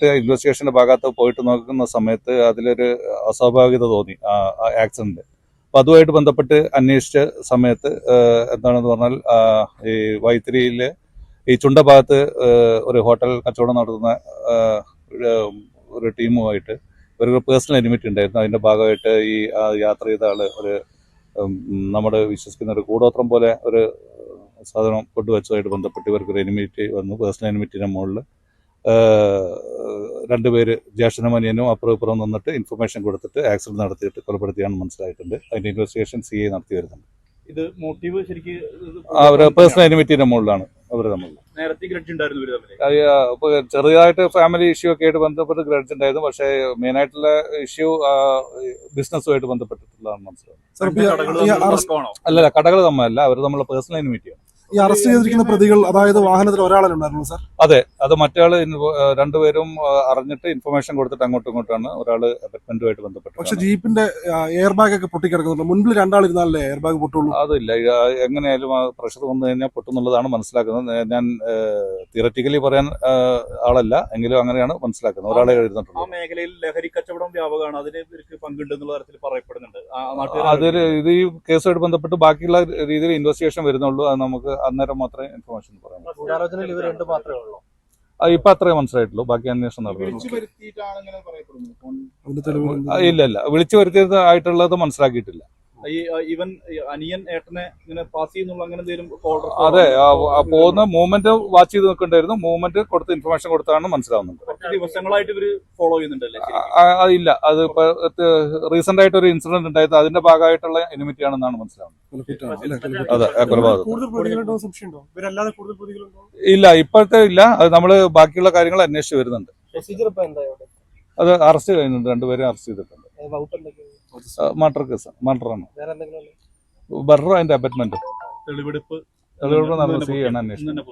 ഇൻവെസ്റ്റിഗേഷന്റെ ഭാഗത്ത് പോയിട്ട് നോക്കുന്ന സമയത്ത് അതിലൊരു അസ്വാഭാവികത തോന്നി ആക്സിഡന്റ്. അപ്പം അതുമായിട്ട് ബന്ധപ്പെട്ട് അന്വേഷിച്ച സമയത്ത് എന്താണെന്ന് പറഞ്ഞാൽ ഈ വൈത്തിരിയിലെ ഈ ചുണ്ട ഭാഗത്ത് ഒരു ഹോട്ടൽ കച്ചവടം നടത്തുന്ന ഒരു ടീമുമായിട്ട് ഒരു പേഴ്സണൽ എനിമിറ്റി ഉണ്ടായിരുന്നു. അതിന്റെ ഭാഗമായിട്ട് ഈ യാത്ര ചെയ്ത ആള് ഒരു നമ്മൾ വിശ്വസിക്കുന്ന ഒരു കൂടോത്രം പോലെ ഒരു സാധനം കൊണ്ടുവച്ചതായിട്ട് ബന്ധപ്പെട്ട് ഇവർക്കൊരു എനിമിറ്റി വന്നു. പേഴ്സണൽ എനിമിറ്റിന്റെ മുകളിൽ രണ്ടുപേര് ജ്യേഷ്ഠനമനിയനും അപ്പുറം നിന്നിട്ട് ഇൻഫർമേഷൻ കൊടുത്തിട്ട് ആക്സിഡന്റ് നടത്തിയിട്ട് കൊലപ്പെടുത്തിയാണെന്ന് മനസ്സിലായിട്ടുണ്ട്. അതിന്റെ ഇൻവെസ്റ്റിഗേഷൻ CI നടത്തി വരുന്നുണ്ട്. ഇത് മോട്ടീവ് ശരിക്കും അവര് പേഴ്സണൽ എനിമിറ്റിന്റെ മുകളിലാണ് അവർ തമ്മിൽ. നേരത്തെ ഗ്രഡ്ജ് ഉണ്ടായിരുന്നു. ചെറുതായിട്ട് ഫാമിലി ഇഷ്യൂ ഒക്കെ ആയിട്ട് ബന്ധപ്പെട്ട് ഗ്രഡ്ജ് ഉണ്ടായിരുന്നു. പക്ഷേ മെയിൻ ആയിട്ടുള്ള ഇഷ്യൂ ബിസിനസ്സുമായിട്ട് ബന്ധപ്പെട്ടിട്ടുള്ളതാണ് മനസ്സിലാവുന്നത്. അല്ല, കടകൾ തമ്മിലല്ല, അവർ നമ്മളെ പേഴ്സണൽ എനിമിറ്റിയാണ്. ഈ അറസ്റ്റ് ചെയ്തിരിക്കുന്ന പ്രതികൾ അതായത് വാഹനത്തിൽ ഒരാളുണ്ടായിരുന്നു സാർ? അതെ, അത് മറ്റാള് രണ്ടുപേരും അറിഞ്ഞിട്ട് ഇൻഫർമേഷൻ കൊടുത്തിട്ട് അങ്ങോട്ടും ഇങ്ങോട്ടാണ്. ഒരാള് അപ്പാർട്ട്മെന്റുമായിട്ട് ബന്ധപ്പെട്ടു. പക്ഷെ ജീപ്പിന്റെ എയർ ബാഗ് ഒക്കെ പൊട്ടിക്കിടക്കുന്നുണ്ട്. മുൻപിൽ രണ്ടാളിരുന്നാലേ എയർ ബാഗ് പൊട്ടുള്ളൂ? അതില്ല, എങ്ങനെയായാലും പ്രഷർ വന്നു കഴിഞ്ഞാൽ പൊട്ടുന്നുള്ളതാണ് മനസ്സിലാക്കുന്നത്. ഞാൻ തിയററ്റിക്കലി പറയാൻ ആളല്ല, എങ്കിലും അങ്ങനെയാണ് മനസ്സിലാക്കുന്നത്. ഒരാളെ എഴുതിയിട്ടുള്ളൂ. ആ മേഖലയിൽ ലഹരി കച്ചവടം വ്യാപകമാണ്, അതിന് ഇവർക്ക് പങ്കുണ്ടെന്നുള്ള തരത്തിൽ പറയപ്പെടുന്നുണ്ട്. അതൊരു ഇത് ഈ കേസുമായിട്ട് ബന്ധപ്പെട്ട് ബാക്കിയുള്ള രീതിയിൽ ഇൻവെസ്റ്റിഗേഷൻ വരുന്നുള്ളൂ. അത് നമുക്ക് അന്നേരം മാത്രമേ ഇൻഫർമേഷൻ പറയാൻ പറ്റൂ. ഇപ്പൊ അത്രേ മനസ്സിലായിട്ടുള്ളൂ. ബാക്കി അന്വേഷണം നടത്തുന്നു. ഇല്ല, വിളിച്ചു വരുത്തിയതായിട്ടുള്ളത് മനസ്സിലാക്കിയിട്ടില്ല. ഈവൻ അനിയൻ ഏട്ടനെ ഇങ്ങനെ പാസ് ചെയ്യുന്നുള്ള അങ്ങനെ എന്തെങ്കിലും? അതെ, പോകുന്ന മൂവ്മെന്റ് വാച്ച് ചെയ്ത് നിൽക്കണ്ടായിരുന്നു. മൂവ്മെന്റ് കൊടുത്ത് ഇൻഫർമേഷൻ കൊടുത്താണ് മനസ്സിലാവുന്നുണ്ട്. ദിവസങ്ങളായിട്ട് ഇവര് ഫോളോ ചെയ്യുന്നുണ്ടല്ലേ? ഇല്ല, അത് ഇപ്പൊ റീസെന്റ് ആയിട്ട് ഒരു ഇൻസിഡന്റ് ഉണ്ടായത് അതിന്റെ ഭാഗമായിട്ടുള്ള എനിമിറ്റി ആണെന്നാണ് മനസ്സിലാവുന്നത്. അതെ, കൊലപാതകം ഇല്ല, ഇപ്പോഴത്തെ ഇല്ല. അത് നമ്മള് ബാക്കിയുള്ള കാര്യങ്ങൾ അന്വേഷിച്ച് വരുന്നുണ്ട്. അത് അറസ്റ്റ് കഴിഞ്ഞിട്ടുണ്ട്. രണ്ടുപേരും അറസ്റ്റ് ചെയ്തിട്ടുണ്ട്. മർഡർ കേസ്, മർഡറാണ്. മർഡർ അതിന്റെ അബറ്റ്മെന്റ് തെളിവെടുപ്പ് നടന്ന CI ആണ് അന്വേഷണം.